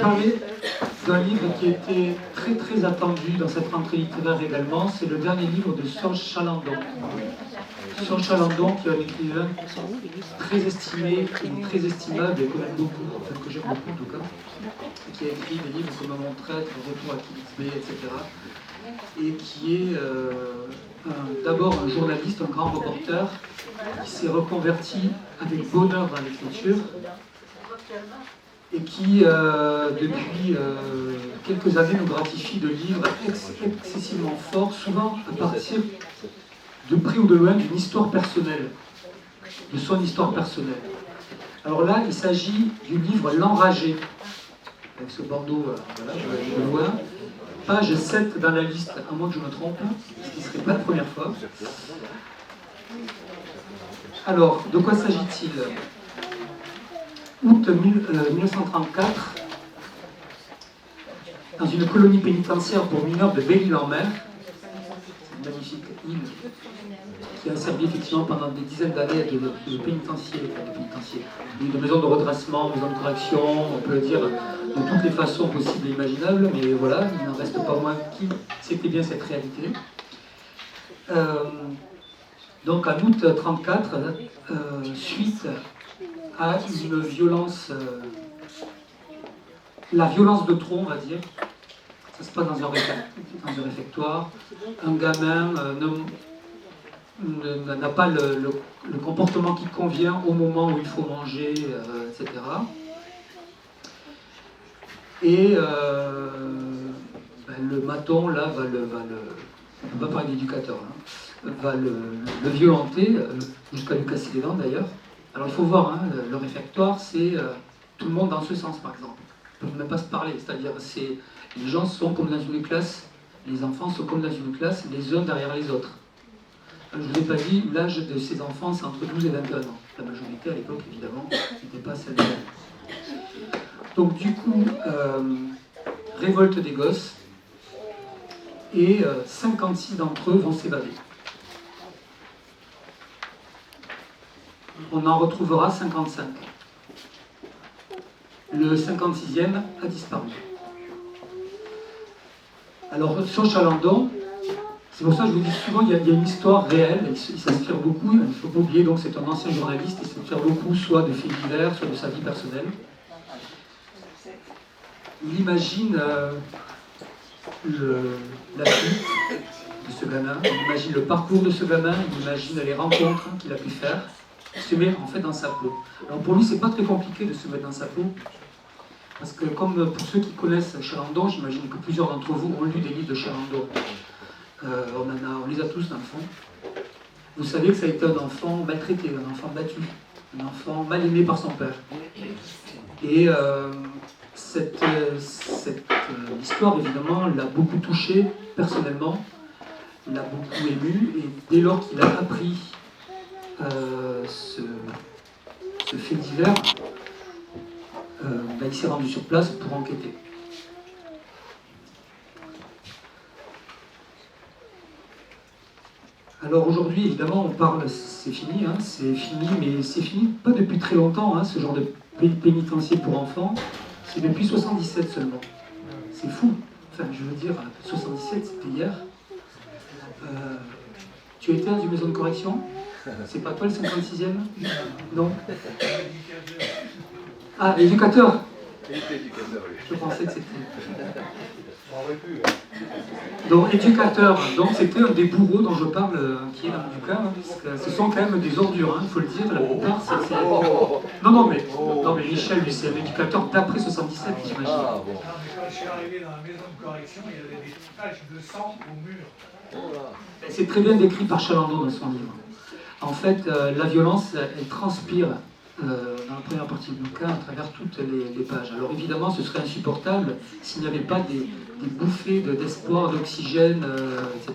parler d'un livre qui était très très attendu dans cette rentrée littéraire également. C'est le dernier livre de Serge Chalandon. Serge Chalandon, qui est un écrivain très estimé, et très estimable, et qu'on aime beaucoup, enfin que j'aime beaucoup en tout cas, qui a écrit des livres comme Mon traître, Retour à Kingsbay, etc. Et qui est d'abord un journaliste, un grand reporter, qui s'est reconverti avec bonheur dans l'écriture, et qui, depuis quelques années, nous gratifie de livres excessivement forts, souvent à partir de près ou de loin d'une histoire personnelle, de son histoire personnelle. Alors là, il s'agit du livre L'Enragé, avec ce bandeau voilà, de loin, page 7 dans la liste, à moins que je me trompe, ce qui ne serait pas la première fois. Alors, de quoi s'agit-il? Août 1934, dans une colonie pénitentiaire pour mineurs de Belle-Île-en-Mer, une magnifique île qui a servi effectivement pendant des dizaines d'années de pénitencier, de maison de redressement, maison de correction, on peut le dire de toutes les façons possibles et imaginables, mais voilà, il n'en reste pas moins qui c'était bien cette réalité. Donc en août 1934, suite à une violence, la violence de trop, on va dire, ça se passe dans un réfectoire, un gamin n'a pas le comportement qui convient au moment où il faut manger, etc. Et le maton, là, on ne peut pas parler d'éducateur, hein, va le violenter, jusqu'à lui casser les dents d'ailleurs. Alors il faut voir, hein, le réfectoire, c'est tout le monde dans ce sens, par exemple. Ils ne peuvent même pas se parler, c'est-à-dire les gens sont comme dans une classe, les enfants sont comme dans une classe, les uns derrière les autres. Je ne vous ai pas dit, l'âge de ces enfants, c'est entre 12 et 21 ans. La majorité, à l'époque, évidemment, n'était pas celle-là. Donc, du coup, révolte des gosses, et 56 d'entre eux vont s'évader. On en retrouvera 55. Le 56e a disparu. Alors, sur Chalandon, c'est pour ça que je vous dis souvent, il y a une histoire réelle, il s'inspire beaucoup, il ne faut pas oublier, donc c'est un ancien journaliste, il s'inspire beaucoup soit de faits divers, soit de sa vie personnelle. Il imagine la suite de ce gamin, il imagine le parcours de ce gamin, il imagine les rencontres qu'il a pu faire, il se met en fait dans sa peau. Alors pour lui, c'est pas très compliqué de se mettre dans sa peau, parce que comme pour ceux qui connaissent Chalandon, j'imagine que plusieurs d'entre vous ont lu des livres de Chalandon. On les a tous dans le fond. Vous savez que ça a été un enfant maltraité, un enfant battu, un enfant mal aimé par son père. Et cette histoire, évidemment, l'a beaucoup touché personnellement, l'a beaucoup ému, et dès lors qu'il a appris ce fait divers, il s'est rendu sur place pour enquêter. Alors aujourd'hui, évidemment, on parle, c'est fini, hein, mais c'est fini pas depuis très longtemps, hein, ce genre de pénitencier pour enfants, c'est depuis 77 seulement. C'est fou. Enfin, je veux dire, 77, c'était hier. Tu étais dans une maison de correction? C'est pas toi le 56e? Non. Ah, éducateur. Je pensais que c'était... Donc, éducateur, donc c'était un des bourreaux dont je parle, qui est dans le bouquin, hein, parce que ce sont quand même des ordures, hein, il faut le dire, la plupart, c'est... Non, mais Michel, lui, c'est un éducateur d'après 77, j'imagine. Quand je suis arrivé dans la maison de correction, il y avait des taches de sang au mur. C'est très bien décrit par Chalandon dans son livre. En fait, la violence, elle transpire dans la première partie du bouquin à travers toutes les pages. Alors évidemment, ce serait insupportable s'il n'y avait pas des bouffées d'espoir, d'oxygène, etc.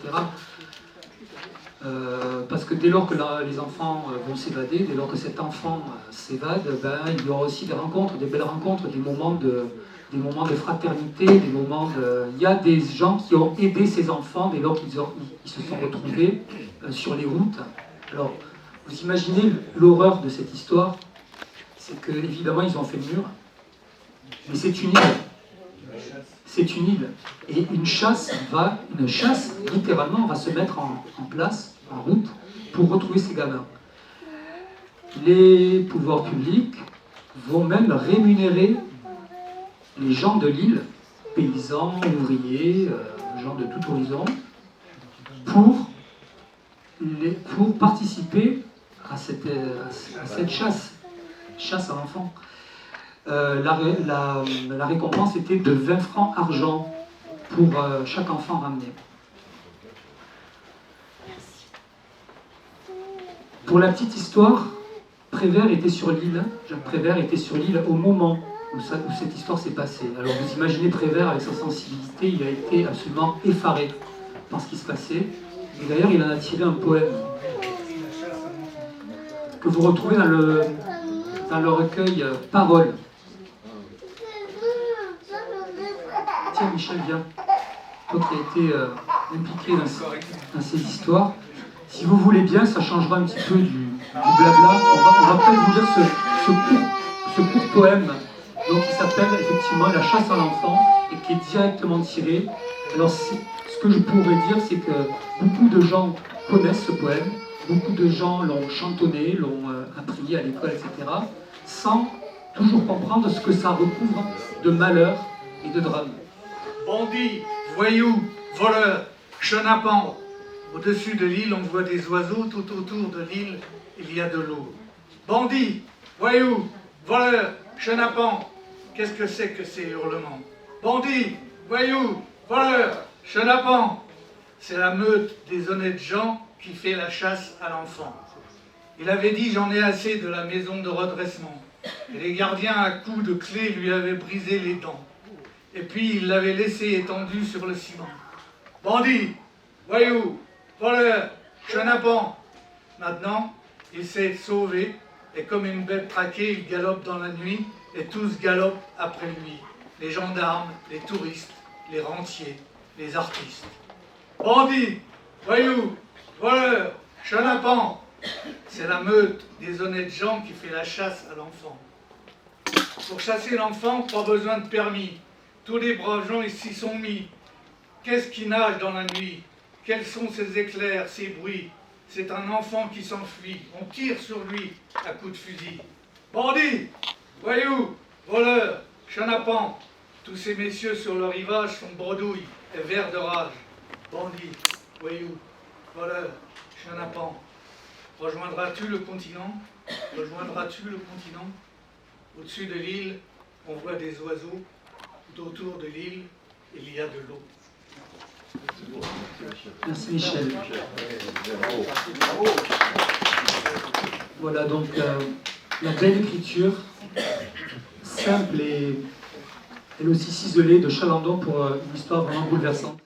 Parce que dès lors que les enfants vont s'évader, dès lors que cet enfant s'évade, il y aura aussi des rencontres, des belles rencontres, des moments de fraternité, des moments de... Il y a des gens qui ont aidé ces enfants dès lors qu'ils se sont retrouvés sur les routes. Alors, vous imaginez l'horreur de cette histoire, c'est que évidemment ils ont fait le mur, mais c'est une île. c'est une île. Et une chasse, littéralement, va se mettre en place, en route, pour retrouver ces gamins. Les pouvoirs publics vont même rémunérer les gens de l'île, paysans, ouvriers, gens de tout horizon, pour participer à cette chasse à l'enfant. La récompense était de 20 francs argent pour chaque enfant ramené. Pour la petite histoire, Prévert était sur l'île, Jacques Prévert était sur l'île au moment où cette histoire s'est passée. Alors vous imaginez Prévert avec sa sensibilité, il a été absolument effaré par ce qui se passait. Et d'ailleurs, il en a tiré un poème que vous retrouvez dans le recueil Paroles. Tiens, Michel, viens. Toi qui as été impliqué dans ces histoires, si vous voulez bien, ça changera un petit peu du blabla. On va peut-être vous lire ce court poème donc, qui s'appelle effectivement La chasse à l'enfant et qui est directement tiré. Alors, ce que je pourrais dire, c'est que beaucoup de gens connaissent ce poème, beaucoup de gens l'ont chantonné, l'ont appris à l'école, etc., sans toujours comprendre ce que ça recouvre de malheur et de drame. Bandits, voyous, voleurs, chenapans. Au-dessus de l'île, on voit des oiseaux, tout autour de l'île, il y a de l'eau. Bandits, voyous, voleurs, chenapans. Qu'est-ce que c'est que ces hurlements? Bandits, voyous, voleurs, chenapans. C'est la meute des honnêtes gens qui fait la chasse à l'enfant. Il avait dit « j'en ai assez de la maison de redressement ». Et les gardiens à coups de clé lui avaient brisé les dents. Et puis il l'avait laissé étendu sur le ciment. Bandits, voyous, voleurs, chenapans. Maintenant, il s'est sauvé, et comme une bête traquée, il galope dans la nuit, et tous galopent après lui. Les gendarmes, les touristes, les rentiers, les artistes. Bandits, voyous, voleurs, chenapans. C'est la meute des honnêtes gens qui fait la chasse à l'enfant. Pour chasser l'enfant, pas besoin de permis. Tous les braves gens ici sont mis. Qu'est-ce qui nage dans la nuit? Quels sont ces éclairs, ces bruits? C'est un enfant qui s'enfuit. On tire sur lui à coups de fusil. Bandits, voyous, voleurs, chenapans. Tous ces messieurs sur le rivage sont bredouilles et verts de rage. Bandits, voyous, voleurs, chenapans. Rejoindras-tu le continent? Rejoindras-tu le continent? Au-dessus de l'île, on voit des oiseaux. Tout autour de l'île, il y a de l'eau. Merci Michel. Voilà donc la belle écriture, simple et elle aussi ciselée de Chalandon pour une histoire vraiment bouleversante.